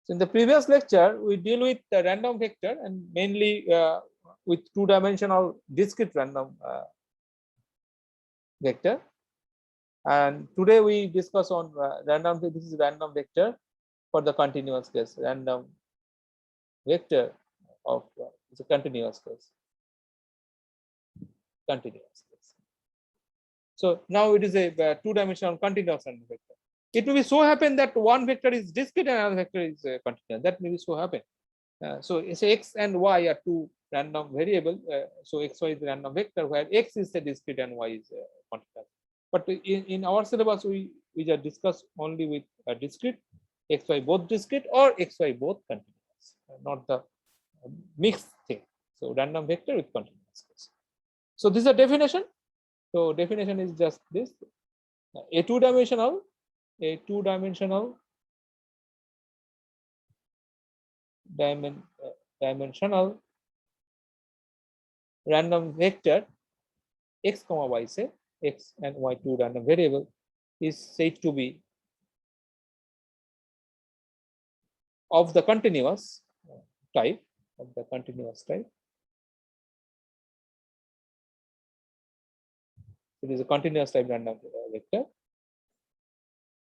So in the previous lecture, we deal with the random vector and mainly with two-dimensional discrete random vector. And today we discuss on random. This is random vector for the continuous case. Random vector of it's a continuous case. Continuous case. So now it is a two-dimensional continuous random vector. It may be so happen that one vector is discrete and another vector is continuous. That may be so happen. So it's x and y are two random variable. So xy is a random vector where x is a discrete and y is continuous. But in our syllabus, we just discuss only with discrete, xy both discrete or xy both continuous, not the mixed thing. So random vector with continuous case. So this is a definition. So definition is just this: a two-dimensional dimensional random vector x comma y, say x and y two random variable, is said to be of the continuous type, It is a continuous type random vector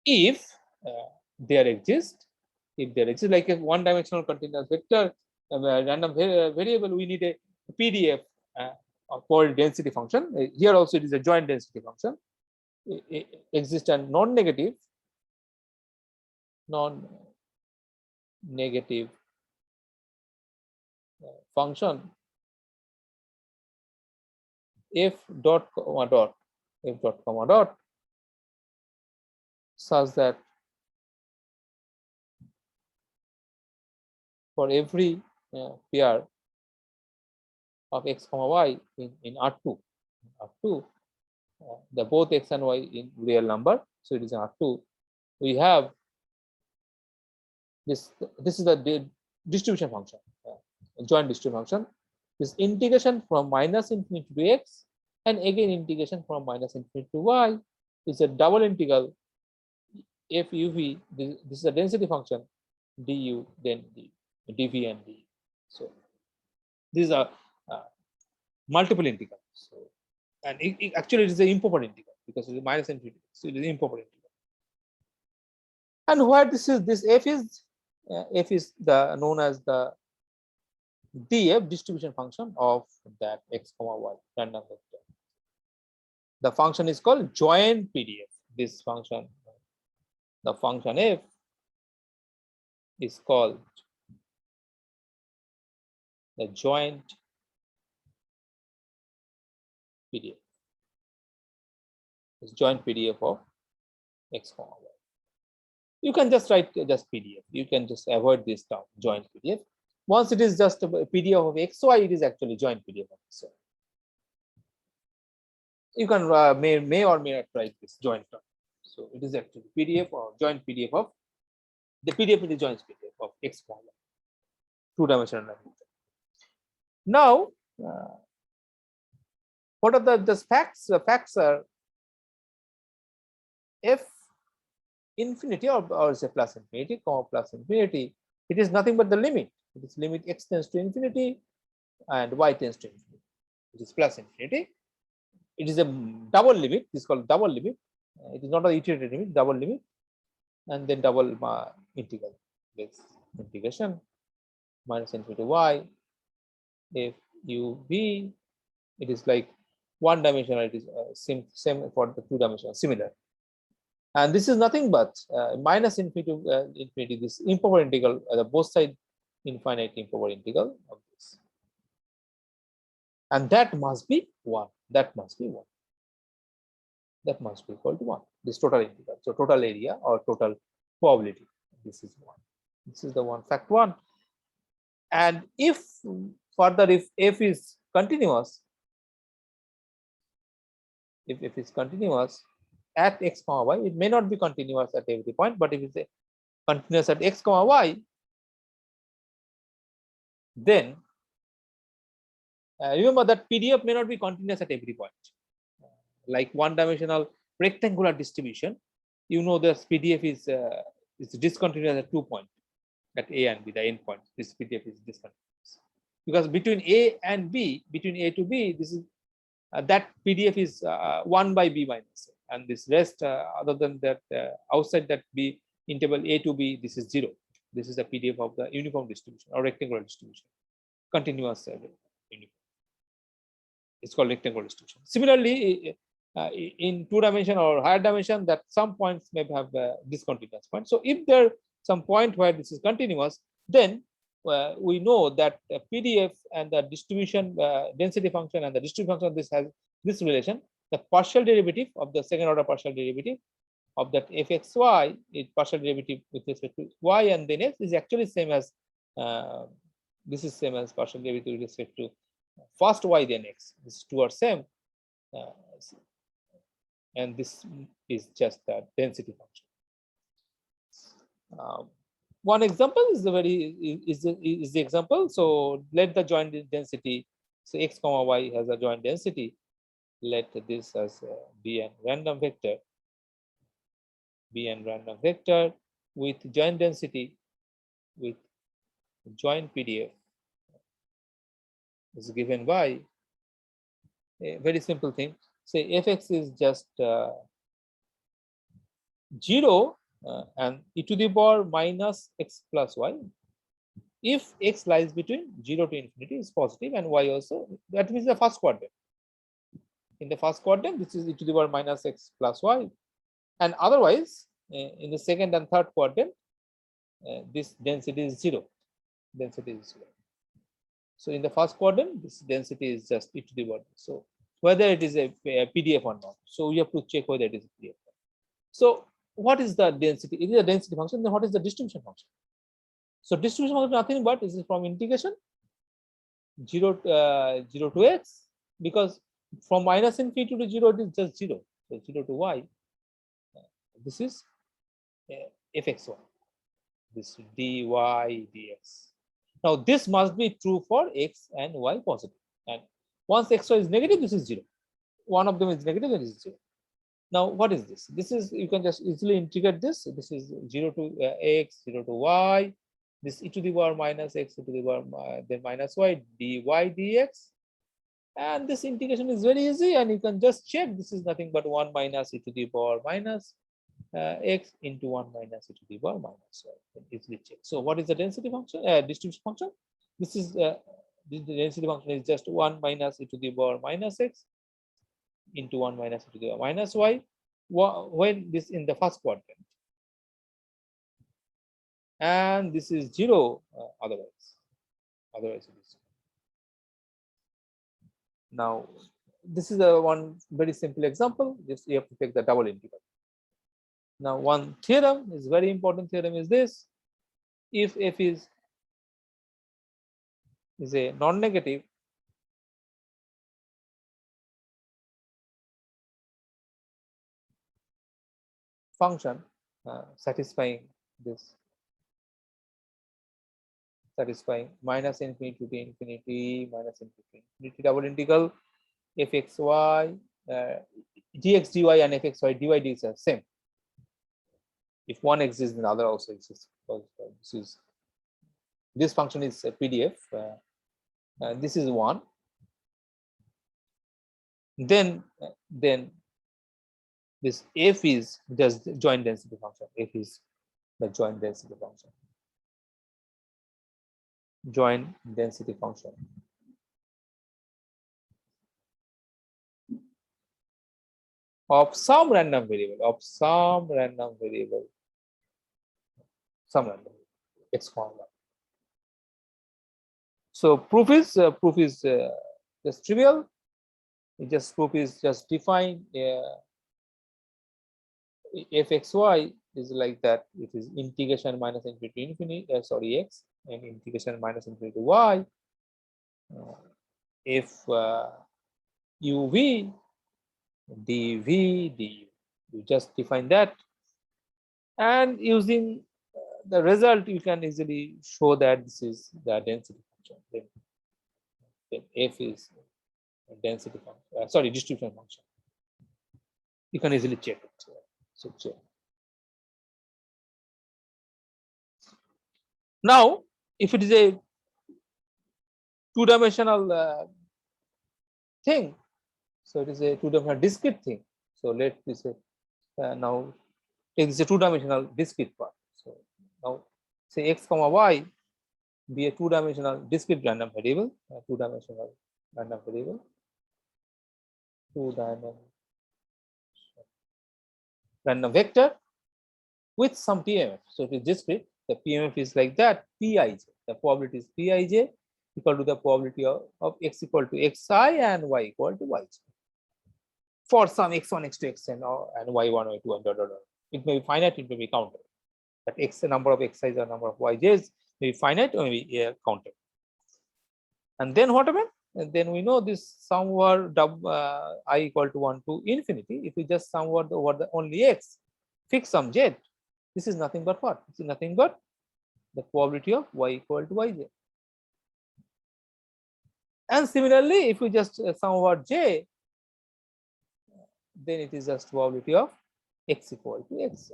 if there exists like a one-dimensional continuous vector random variable, we need a PDF called density function. Here also it is a joint density function. It exists a non-negative function f dot comma dot such that for every pair of x comma y in R2, the both x and y in real number, so it is R2, we have this is the distribution function, joint distribution function. This integration from minus infinity to x and again integration from minus infinity to y is a double integral f uv. This is a density function du then dv and d. So these are multiple integrals. So and actually it is an improper integral because it is minus infinity, so it is improper integral. And where this f is the known as the df distribution function of that x comma y random vector. The function is called joint PDF. This function, the function f, is called the joint PDF. It's joint PDF of x comma y. You can just write just PDF. You can just avoid this term joint PDF. Once it is just a PDF of xy, it is actually joint PDF of xy. You can may or may not write this joint term. So it is actually PDF or joint PDF of the PDF is joint PDF of x comma y, two-dimensional vector. Now, what are the facts? The facts are f infinity or say plus infinity, comma plus infinity. It is nothing but the limit. It is limit x tends to infinity and y tends to infinity. It is plus infinity. It is a double limit. This is called double limit. It is not an iterative limit, double limit, and then double integral. This integration minus infinity to y f u v. It is like one dimensional. It is same for the two dimensional, similar. And this is nothing but minus infinity to infinity. This improper integral, the both side infinite improper integral of this, and that must be 1. That must be 1. That must be equal to 1. This total integral. So total area or total probability. This is 1. This is the one fact 1. And if further, if f is continuous, if f is continuous at x comma y, it may not be continuous at every point, but if it's continuous at x comma y, then remember that PDF may not be continuous at every point. Like one-dimensional rectangular distribution, you know, this PDF is discontinuous at 2 points. at A and B, the endpoint. This PDF is discontinuous because between A and B, between A to B, this is that PDF is 1 by B minus A, and this rest other than that outside that B interval A to B, this is 0. This is the PDF of the uniform distribution or rectangular distribution, continuous uniform. It's called rectangular distribution. Similarly, in 2-dimension or higher dimension, that some points may have discontinuous point. So if there some point where this is continuous, then we know that PDF and the distribution density function and the distribution function, this has this relation. The partial derivative of the second order partial derivative of that fxy is partial derivative with respect to y and then x is actually same as this is same as partial derivative with respect to first y then x. These two are same, and this is just the density function. One example is the the example. So let the joint density, so x comma y has a joint density. Let this as be an random vector, with joint density with joint PDF is given by a very simple thing. Say fx is just 0 and e to the power minus x plus y. If x lies between 0 to infinity is positive and y also, that means the first quadrant. In the first quadrant, this is e to the power minus x plus y, and otherwise in the second and third quadrant, this density is 0. So in the first quadrant, this density is just e to the power. So whether it is a PDF or not, so we have to check whether it is a PDF. So what is the density? It is a density function. Then what is the distribution function? So distribution function nothing but is from integration 0 to x, because from minus infinity to 0 it is just 0. So 0 to y. This is fxy. This dy dx. Now this must be true for x and y positive. And once xy is negative, this is 0. One of them is negative, and this is 0. Now, what is this? This is, you can just easily integrate this. This is 0 to x, 0 to y. This e to the power minus x to the power then minus y dy dx. And this integration is very easy, and you can just check. This is nothing but 1 minus e to the power minus x into 1 minus e to the power minus y. You can easily check. So, what is the density function? Distribution function. This is the density function is just 1 minus e to the power minus x into 1 minus e to the power minus y, when this in the first quadrant, and this is 0 otherwise it is. Now this is one very simple example. Just you have to take the double integral. Now one theorem is very important theorem is this: if f is a non-negative function satisfying minus infinity to infinity minus infinity double integral fxy dx dy and fxy dy dx are same. If one exists, then the other also exists, because this function is a PDF. This is one. Then this f is just joint density function. F is the joint density function. Joint density function of some random variable, x comma y. So proof is just trivial. Proof is just define fxy is like that. It is integration minus infinity to infinity, x, and integration minus infinity to y. If uv dv du, you just define that, and using the result, you can easily show that this is the density function. Then f is a density function. Distribution function. You can easily check it. So check. Now, if it is a two-dimensional thing, so it is a two-dimensional discrete thing. So let me say now it is a two-dimensional discrete part. So now say x comma y be a two-dimensional discrete random variable, two-dimensional random variable, two-dimensional random vector with some PMF. So it is discrete. The PMF is like that, Pij. The probability is Pij equal to the probability of x equal to xi and y equal to yj. For some x1, x2, xn, and y1, y2, and dot, dot, dot. It may be finite, it may be counted. That x number of xi's or number of yj's may be finite or may be counted. And then what happened? And then we know this sum over I equal to 1 to infinity. If we just sum over the only x, fix sum z, this is nothing but what? This is nothing but the probability of y equal to yj. And similarly, if we just sum over j, then it is just probability of x equal to xi.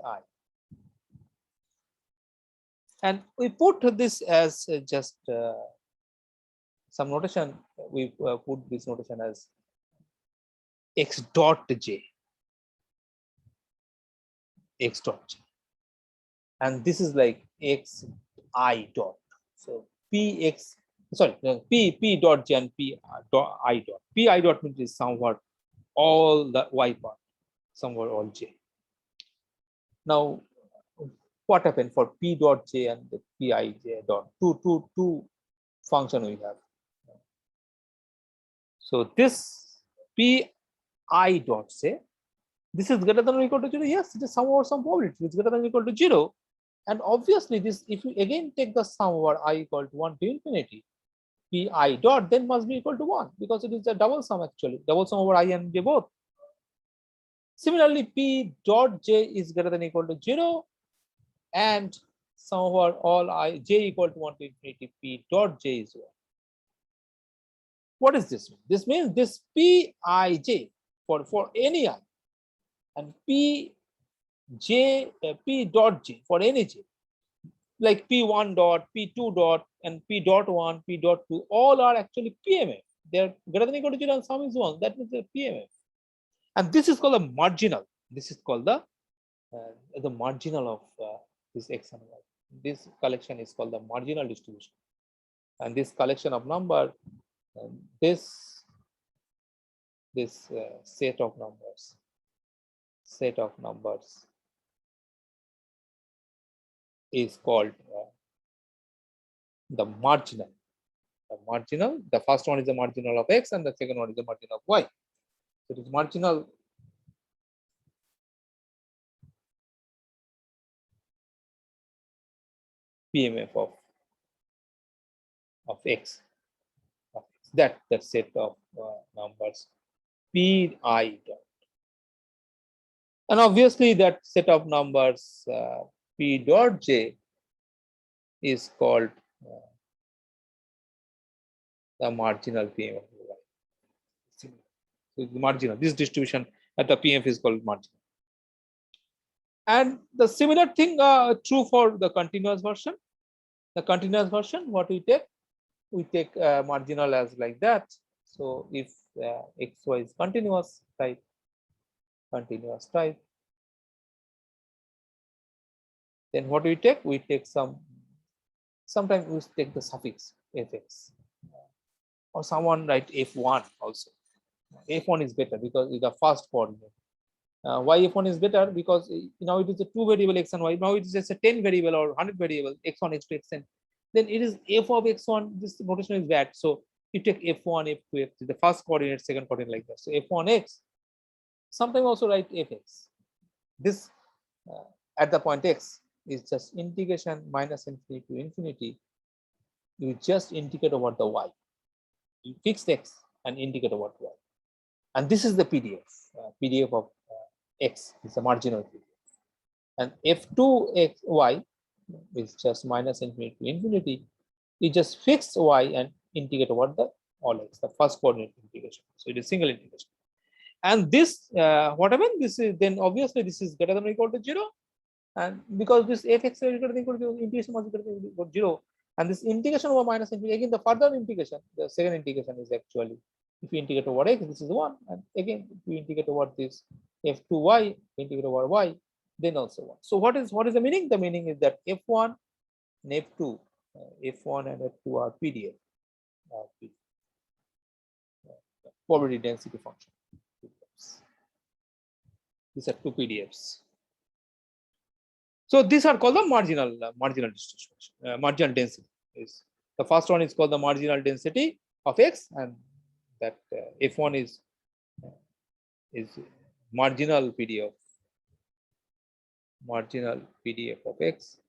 And we put this as just some notation. We put this notation as x dot j, x dot j, and this is like x I dot. So p dot j and p dot I dot. P I dot means somewhat all the y part, somewhat all j. Now, what happened for p dot j and the p I j dot? Two function we have. So this p I dot j, this is greater than or equal to 0. Yes, it is sum over some probability. It's greater than or equal to 0. And obviously, this, if you again take the sum over I equal to 1 to infinity, p I dot then must be equal to 1, because it is a double sum actually, double sum over I and j both. Similarly, p dot j is greater than or equal to 0, and sum over all I j equal to 1 to infinity, p dot j is 1. What does this mean? This means this p I j for any I, and p dot j for any j, like p1 dot, p2 dot, and p dot 1, p dot 2, all are actually PMF. They are greater than or equal to 0 and sum is 1. That means they are PMF. And this is called a marginal. This is called the marginal of this x and y. This collection is called the marginal distribution. And this collection of number, this set of numbers is called the marginal. The first one is the marginal of x, and the second one is the marginal of y. So it is marginal PMF of x. That set of numbers p I dot. And obviously that set of numbers p dot j is called the marginal PMF. So the marginal, this distribution at the PMF is called marginal. And the similar thing true for the continuous version. The continuous version, what we take? We take marginal as like that. So if xy is continuous type, then what we take? We take sometimes we take the suffix fx, or someone write f1 also. F1 is better because it's the first coordinate. Why f1 is better? Because now it is a 2 variable x and y. Now it is just a 10 variable or 100 variable x1, x2, xn. Then it is f of x1. This notation is bad. So you take f1, f2, f3, the first coordinate, second coordinate, like that. So f1x. Sometimes also write fx. This at the point x is just integration minus infinity to infinity. You just integrate over the y. You fix x and integrate over y. And this is the PDF. PDF of x is the marginal PDF. And f2xy is just minus infinity to infinity. You just fix y and integrate over the all x, the first coordinate integration. So it is single integration. And this, what happened? This is then obviously this is greater than or equal to 0. and because this fx is equal to integration was equal to 0, and this integration over minus infinity, again the further integration, the second integration is actually, if you integrate over x, this is 1, and again if you integrate over this f2y, integrate over y, then also 1. So what is the meaning? The meaning is that f1 and f2, f1 and f2 are PDF, probability density function. These are two PDFs. So these are called the marginal distribution. Marginal density is the first one is called the marginal density of x, and that f1 is marginal PDF of x,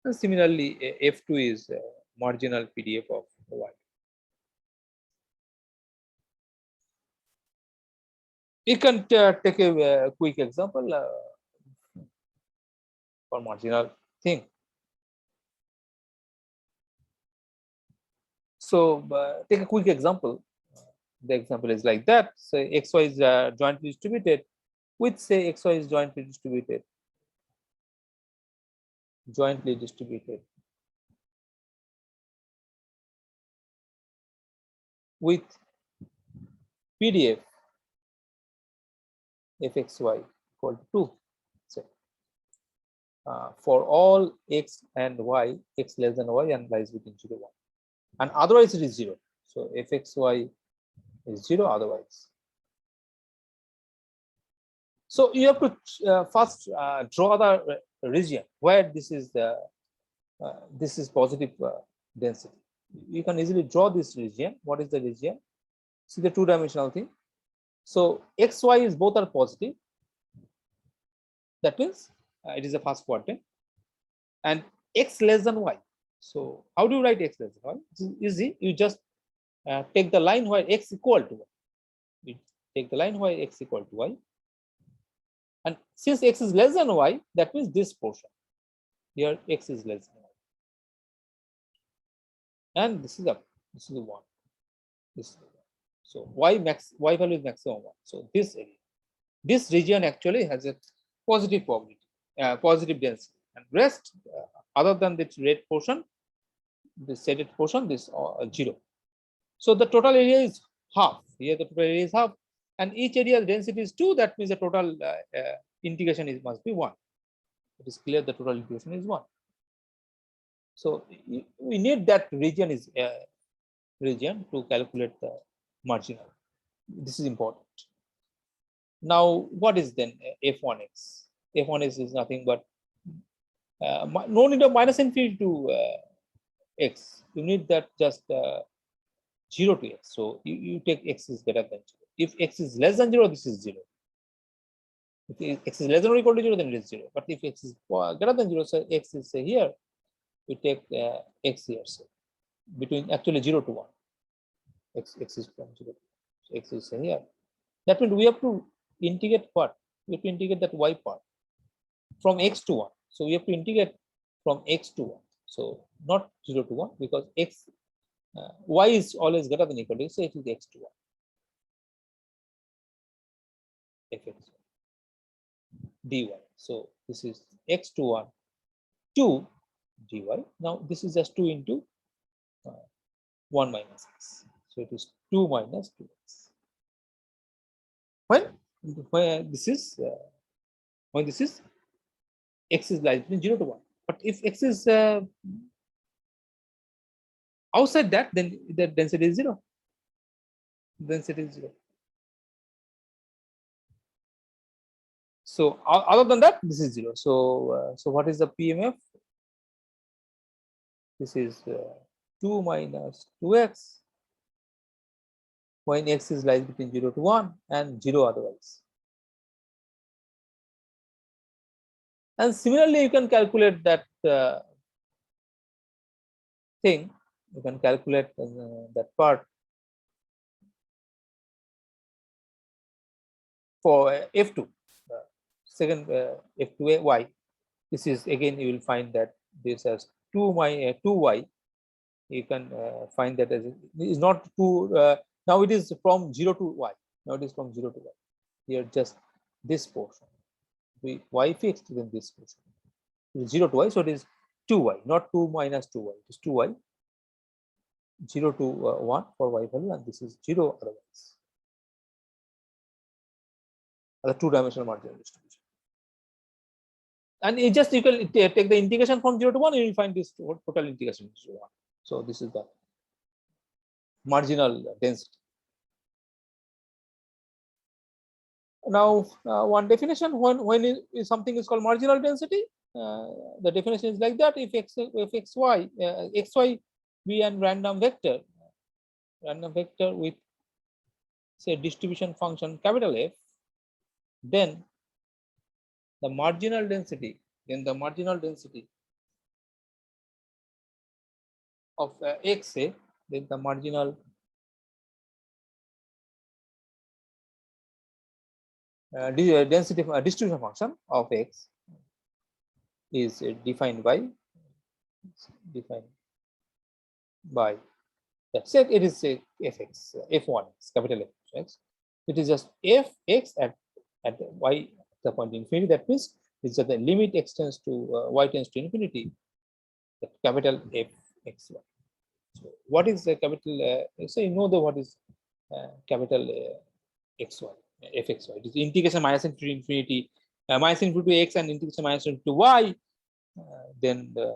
and similarly f2 is marginal PDF of y. You can take a quick example for marginal thing. So take a quick example. The example is like that. So xy is jointly distributed with, say, xy is jointly distributed with PDF fxy equal to 2. So, for all x and y, x less than y and lies within 0, 1, and otherwise it is 0. So fxy is 0 otherwise. So you have to first draw the region where this is positive density. You can easily draw this region. What is the region? See the two-dimensional thing. So x, y is both are positive. That means it is the first quadrant, and x less than y. So how do you write x less than y? It's easy. You just take the line where x equal to y. You take the line where x equal to y, and since x is less than y, that means this portion here x is less than y, and this is up. This is 1. This is 1. So y value is maximum 1. So this region actually has a positive probability, positive density, and rest other than this red portion, this shaded portion, this 0. So the total area is half. Here the total area is half, and each area's density is 2. That means the total integration must be 1. It is clear the total integration is 1. So we need that region to calculate the marginal. This is important. Now, what is then f1x? F1x is nothing but no need of minus infinity to x. You need that just 0 to x. So you take x is greater than 0. If x is less than 0, this is 0. If x is less than or equal to 0, then it is 0. But if x is greater than 0, so x is say here, we take x here. So between actually 0 to 1. X is from 0 to 1. So x is say here. That means we have to integrate what? We have to integrate that y part from x to 1. So we have to integrate from x to 1. So not 0 to 1, because x y is always greater than equal to, so it is x to 1. Fx dy. So this is x to 1 2 dy. Now this is just 2 into 1 minus x. So it is 2 minus 2x. When this is x is lies between 0 to 1. But if x is outside that, then the density is 0. Density is 0. So other than that, this is 0. So what is the PMF? This is 2 minus 2x when x is lies between 0 to 1 and 0 otherwise. And similarly, you can calculate that thing. You can calculate that part for f2. Second f2y. This is again, you will find that this as 2y. You can find that as it is not 2. Now it is from 0 to y. Now it is from 0 to y. Here just this portion. y fixed, then this goes 0 to y, so it is 2y, not 2 minus 2y, it is 2y, 0 to 1 for y value, and this is 0 otherwise. The two-dimensional marginal distribution. And it just, you can take the integration from 0 to 1, you will find this total integration to 1. So this is the marginal density. Now, one definition when something is called marginal density, the definition is like that: if xy be a random vector with, say, distribution function capital F, then the marginal density of xa, then the marginal density distribution function of x is defined by let's say it is a fx, f1, capital F. It is just fx at y the point infinity. That means it's that the limit extends to y tends to infinity, the capital F xy. So what is the capital? So you know what is capital xy, fxy. It is integration minus infinity minus infinity to x and integration minus infinity to y. Then the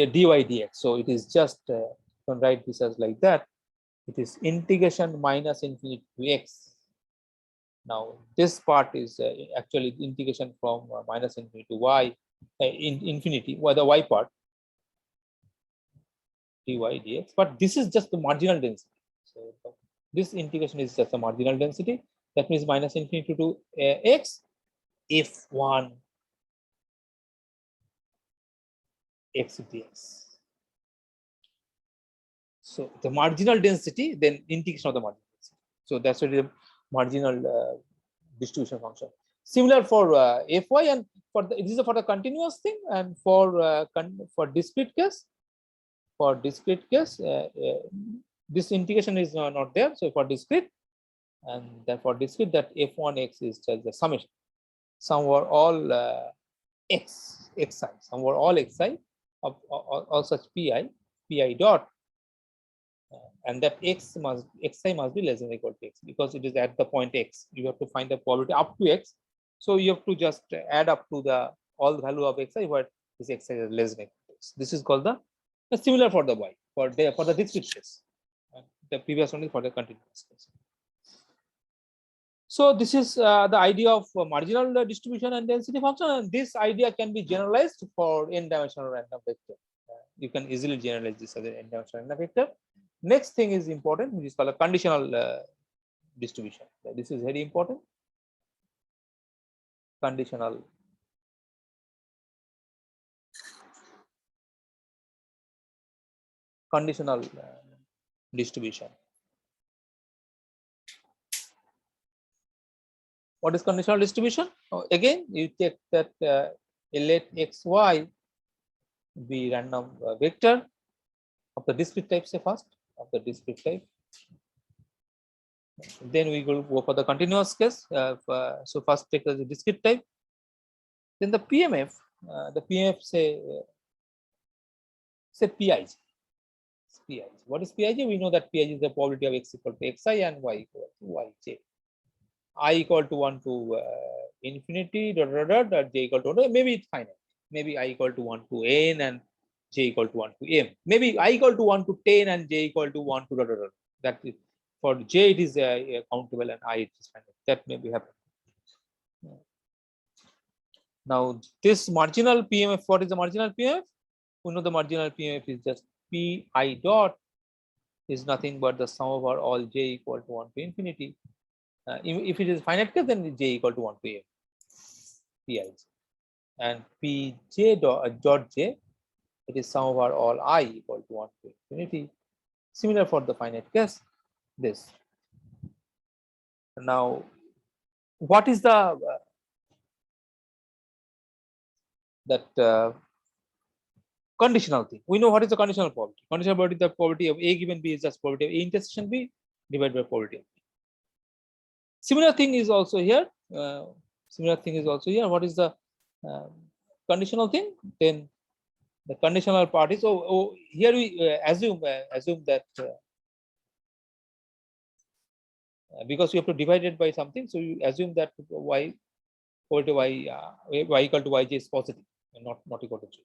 dy dx. So it is just you can write this as like that. It is integration minus infinity to x. Now this part is actually integration from minus infinity to y, infinity, or the y part, dy dx. But this is just the marginal density. So this integration is just a marginal density. That means minus infinity to x if one x dx. So the marginal density, then integration of the marginal density. So that's what the marginal distribution function. Similar for fy, and for this is for the continuous thing, and for discrete case. For discrete case, this integration is not there. So for discrete, and then for discrete, that f1x is just the summation. Some were all xi, some were all xi of all such pi dot, and that xi must be less than or equal to x, because it is at the point x. You have to find the probability up to x. So you have to just add up to the all the value of xi where this xi is less than or equal to x. This is called the similar for the y, for the discrete case. The previous one is for the continuous case. So this is the idea of marginal distribution and density function, and this idea can be generalized for n-dimensional random vector. You can easily generalize this as an n-dimensional random vector. Next thing is important, which is called a conditional distribution. This is very important. Conditional distribution. What is conditional distribution? Again, you take that let xy be random vector of the discrete type, say first, of the discrete type. Then we will go for the continuous case. So first take the discrete type. Then the PMF, say Pij. What is Pij? We know that Pij is the probability of x equal to xi and y equal to yj. I equal to 1 to infinity, j equal to 1, maybe it's finite. Maybe I equal to 1 to n and j equal to 1 to m. Maybe I equal to 1 to 10 and j equal to 1 to that is, for j it is countable and I it is finite. That may be happening. Now this marginal PMF, what is the marginal PMF? We know the marginal PMF is just pi dot is nothing but the sum over all j equal to 1 to infinity. If it is finite case, then j equal to 1 to m, pi, and pj dot j, it is sum over all I equal to 1 to infinity. Similar for the finite case, this. Now, what is the conditional thing? We know what is the conditional probability. Conditional probability, the probability of A given B is just probability of A intersection B divided by probability of B. Similar thing is also here. What is the conditional thing? Then the conditional part is here we assume that because you have to divide it by something, so you assume that y equal to y equal to yj is positive and not equal to 0.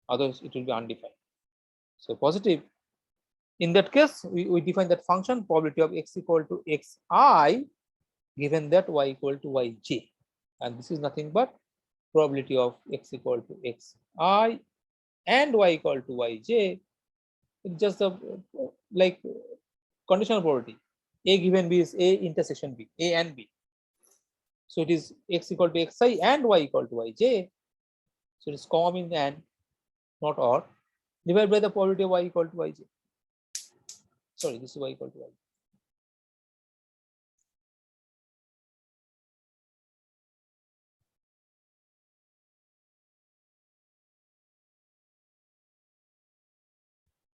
Otherwise, it will be undefined. So positive. In that case, we define that function probability of x equal to xi given that y equal to yj, and this is nothing but probability of x equal to xi and y equal to yj. It's just a like conditional probability. A given B is A intersection B, A and B. So it is x equal to xi and y equal to yj. So it is common and not or, divided by the probability of y equal to yj. Sorry, this is y equal to yj.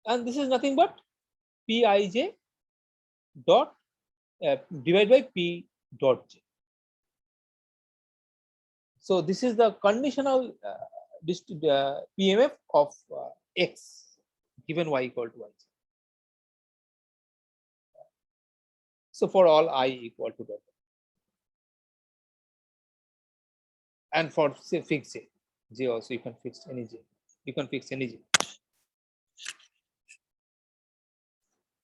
And this is nothing but Pij dot divided by P dot j. So this is the conditional Pmf of x given y equal to yj. So for all I equal to that, and for say fixed j also you can fix any j. You can fix any j.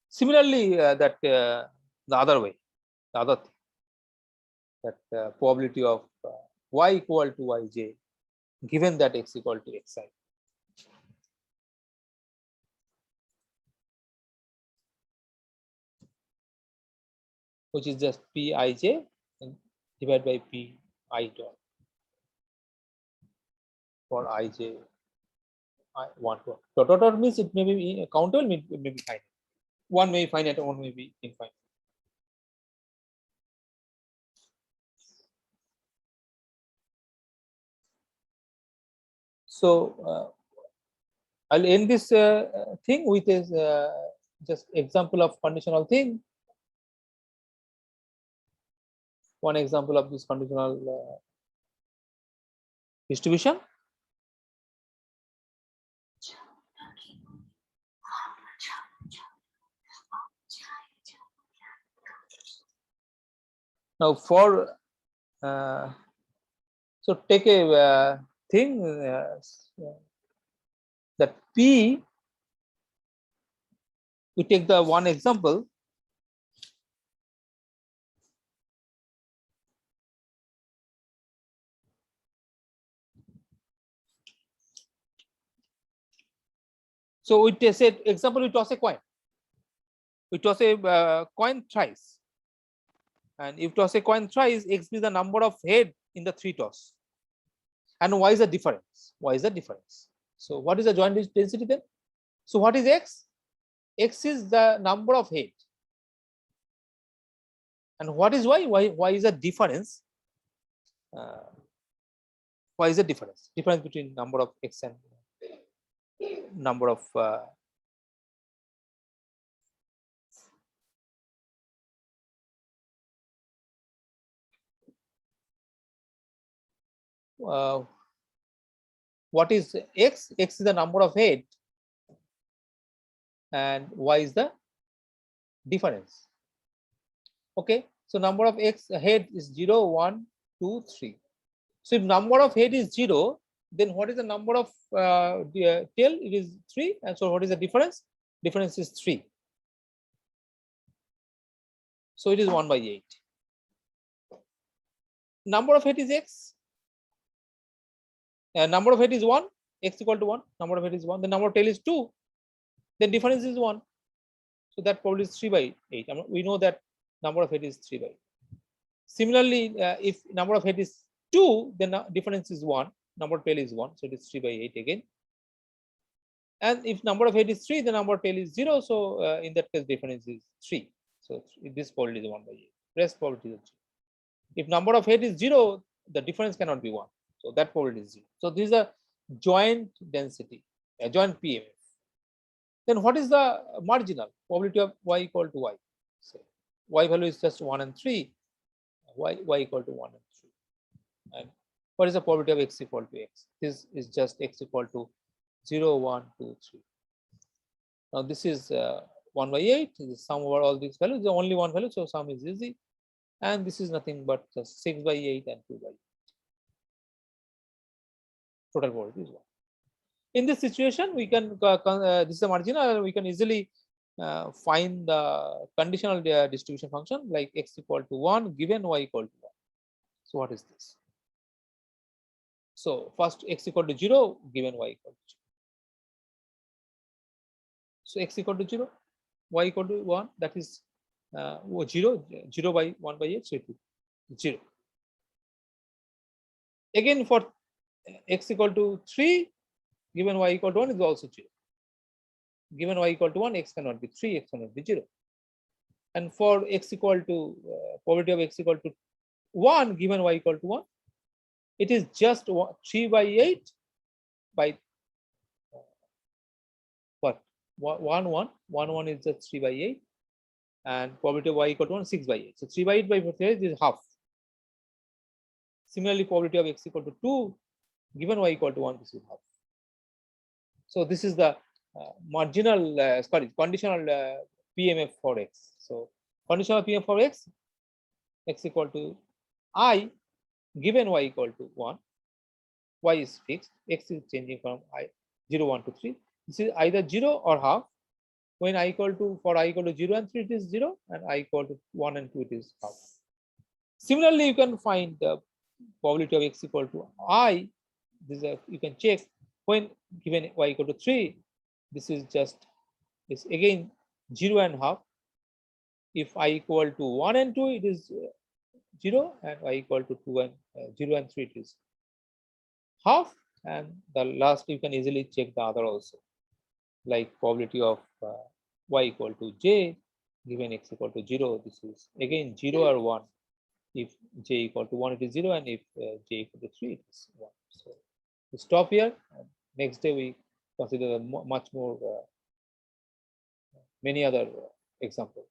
Similarly, that the other way, the other thing, that probability of y equal to yj given that x equal to xi. Which is just Pij divided by Pi dot for ij I want to. Dot means it may be countable, may be finite. One may be finite, one may be infinite. So I'll end this thing with just example of conditional thing. One example of this conditional distribution. Now for so take a thing that P, we take the one example. So we take example, we toss a coin. We toss a coin thrice. And if toss a coin thrice, x is the number of head in the 3 toss. And y is the difference? Y is the difference. So what is the joint density then? So what is x? X is the number of head. And what is y? Y is the difference. Y is the difference? Difference between number of x and number of what is x? X is the number of head and y is the difference. Okay, so number of x head is 0, 1, 2, 3. So if number of head is 0, then what is the number of tail? It is 3. And so what is the difference? Difference is 3. So it is 1 by 8. Number of head is x. Number of head is 1. X equal to 1. Number of head is 1. The number of tail is 2. Then difference is 1. So that probably is 3 by 8. We know that number of head is 3 by 8. Similarly, if number of head is 2, then difference is 1. Number of tail is 1. So it is 3 by 8 again. And if number of head is 3, the number of tail is 0. So in that case, difference is 3. So this probability is 1 by 8. Rest probability is 3. If number of head is 0, the difference cannot be 1. So that probability is 0. So this is a joint density, a joint Pmf. Then what is the marginal probability of y equal to y? So y value is just 1 and 3, y equal to 1 and 3. And what is the probability of x equal to x? This is just x equal to 0, 1, 2, 3. Now this is 1 by 8. This is sum over all these values. The only one value, so sum is easy. And this is nothing but just 6 by 8 and 2 by 8. Total probability is 1. In this situation, we can this is a marginal. We can easily find the conditional distribution function like x equal to 1 given y equal to 1. So what is this? So first x equal to 0 given y equal to 0. So x equal to 0, y equal to 1, that is 0 by 1 by 8, so it is 0. Again for x equal to 3 given y equal to 1 is also 0. Given y equal to 1, x cannot be 3, x cannot be 0. And for x equal to probability of x equal to 1 given y equal to 1, it is just 3 by 8 by what? 1 is just 3 by 8, and probability of y equal to 1 6 by 8. So 3 by 8 by 48 is half. Similarly, probability of x equal to 2 given y equal to 1, this is half. So this is the conditional PMF for x. So conditional PMF for x equal to I given y equal to 1, y is fixed, x is changing from I 0, 1 to 3. This is either 0 or half. When I equal to 0 and 3, it is 0, and I equal to 1 and 2, it is half. Similarly, you can find the probability of x equal to I. This is you can check when given y equal to 3. This is just again 0 and half. If I equal to 1 and 2, it is 0, and y equal to 2 and 0 and 3, it is half. And the last you can easily check the other also, like probability of y equal to j given x equal to 0. This is again 0 or 1. If j equal to 1, it is 0, and if j equal to 3, it is 1. So we stop here. Next day we consider much more many other examples.